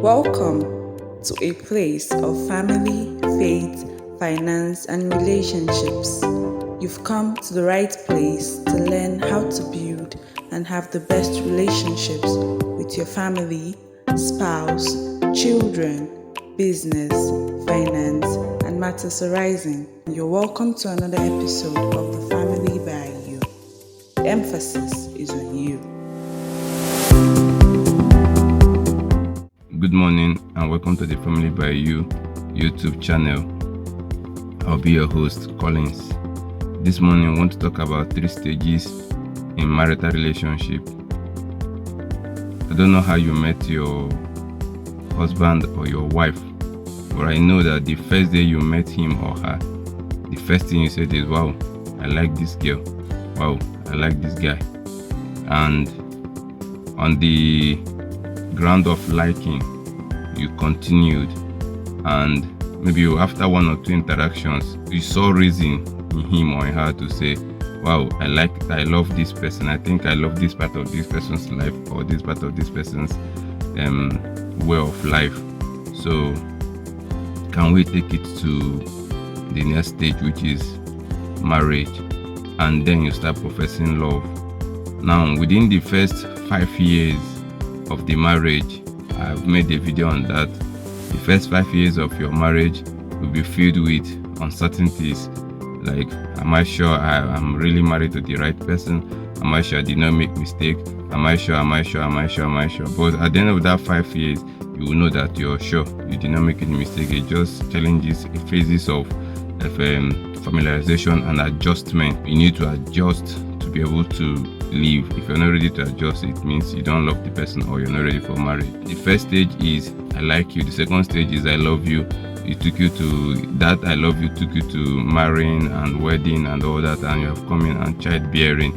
Welcome to a place of family, faith, finance, and relationships. You've come to the right place to learn how to build and have the best relationships with your family, spouse, children, business, finance, and matters arising. You're welcome to another episode of The Family by You. The emphasis is on you. Good morning and welcome to the Family by You YouTube channel. I'll be your host, Collins. This morning I want to talk about 3 stages in marital relationship. I don't know how you met your husband or your wife, but I know that the first day you met him or her, the first thing you said is, wow, I like this girl. Wow, I like this guy. And on the ground of liking, you continued, and maybe after 1 or 2 interactions, you saw reason in him or in her to say, wow, I love this person. I think I love this part of this person's life or this part of this person's way of life. So can we take it to the next stage, which is marriage? And then you start professing love. Now, within the first 5 years of the marriage, I've made a video on that. The first 5 years of your marriage will be filled with uncertainties, like, am I sure I'm really married to the right person? Am I sure I did not make mistake? Am I sure? But at the end of that 5 years, you will know that you're sure you did not make any mistake. It just challenges phases of familiarization and adjustment. You need to adjust to be able to live. If you're not ready to adjust, it means you don't love the person or you're not ready for marriage. The first stage is I like you. The second stage is I love you. It took you to that I love you took you to marrying and wedding and all that, and you have come in and childbearing.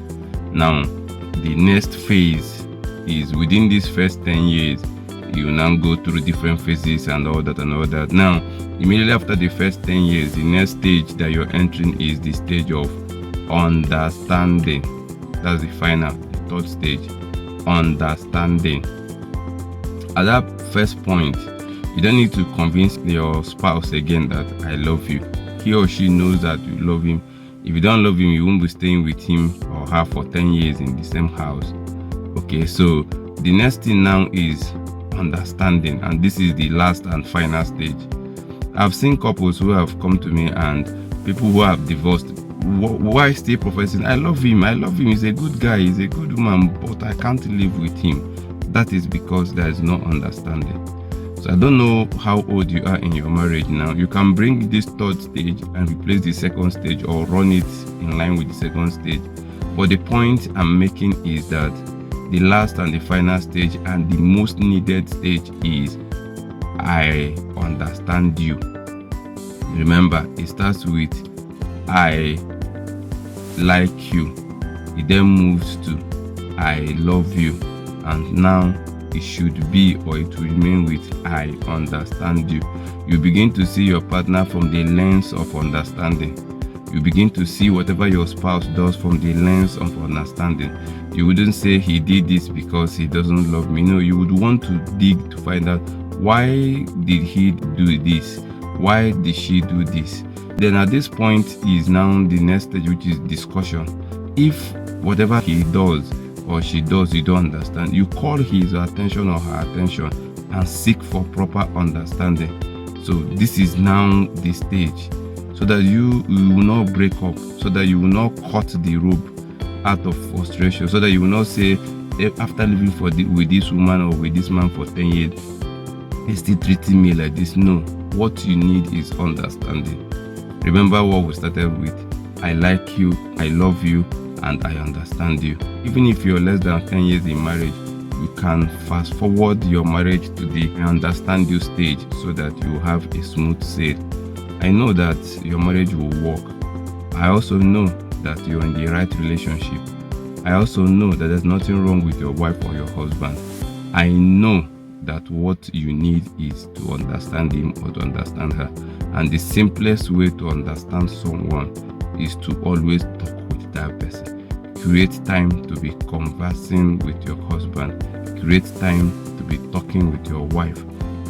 Now, the next phase is within these first 10 years, you now go through different phases and all that. Now, immediately after the first 10 years, the next stage that you're entering is the stage of understanding. That's the final, the third stage, understanding. At that first point, you don't need to convince your spouse again that I love you. He or she knows that you love him. If you don't love him, you won't be staying with him or her for 10 years in the same house. Okay, so the next thing now is understanding, and this is the last and final stage. I've seen couples who have come to me and people who have divorced. Why still professing? I love him. He's a good guy. He's a good man, but I can't live with him. That is because there is no understanding. So I don't know how old you are in your marriage now. You can bring this third stage and replace the second stage or run it in line with the second stage. But the point I'm making is that the last and the final stage and the most needed stage is I understand you. Remember, it starts with I like you. It then moves to I love you, and now it should be or it will remain with I understand you. You begin to see your partner from the lens of understanding. You begin to see whatever your spouse does from the lens of understanding. You wouldn't say he did this because he doesn't love me. No, you would want to dig to find out, why did he do this? Why did she do this? Then at this point is now the next stage, which is discussion. If whatever he does or she does you don't understand, you call his attention or her attention and seek for proper understanding. So this is now the stage, so that you will not break up, so that you will not cut the rope out of frustration, so that you will not say, after living with this woman or with this man for 10 years, he's still treating me like this. No, what you need is understanding. Remember what we started with. I like you, I love you, and I understand you. Even if you're less than 10 years in marriage, you can fast forward your marriage to the understand you stage so that you have a smooth sail. I know that your marriage will work. I also know that you're in the right relationship. I also know that there's nothing wrong with your wife or your husband. I know that what you need is to understand him or to understand her. And the simplest way to understand someone is to always talk with that person. Create time to be conversing with your husband. Create time to be talking with your wife.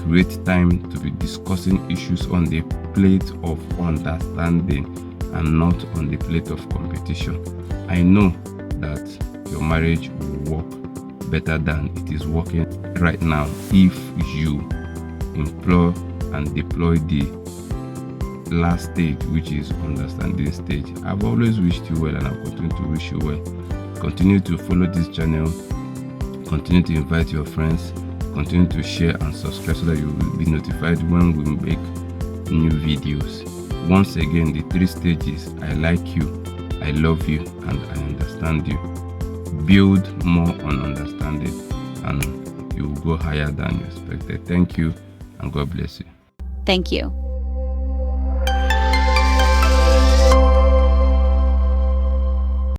create time to be discussing issues on the plate of understanding and not on the plate of competition. I know that your marriage will work better than it is working right now if you employ and deploy the last stage, which is understanding stage. I've always wished you well and I'll continue to wish you well. Continue to follow this channel, continue to invite your friends, continue to share and subscribe so that you will be notified when we make new videos. Once again, the 3 stages: I like you, I love you, and I understand you. Build more on understanding and you will go higher than you expected. Thank you and God bless you. Thank you.